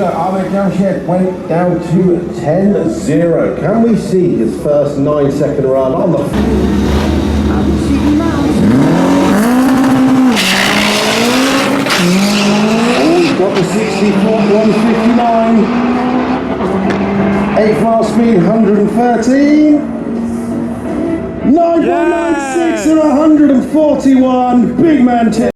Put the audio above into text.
Ahmed Jamshaid went down to 10-0. Can we see his first 9-second run on the... He's got the 64, 159. 8 fast speed, 113. 9.96 and 141. Big man 10.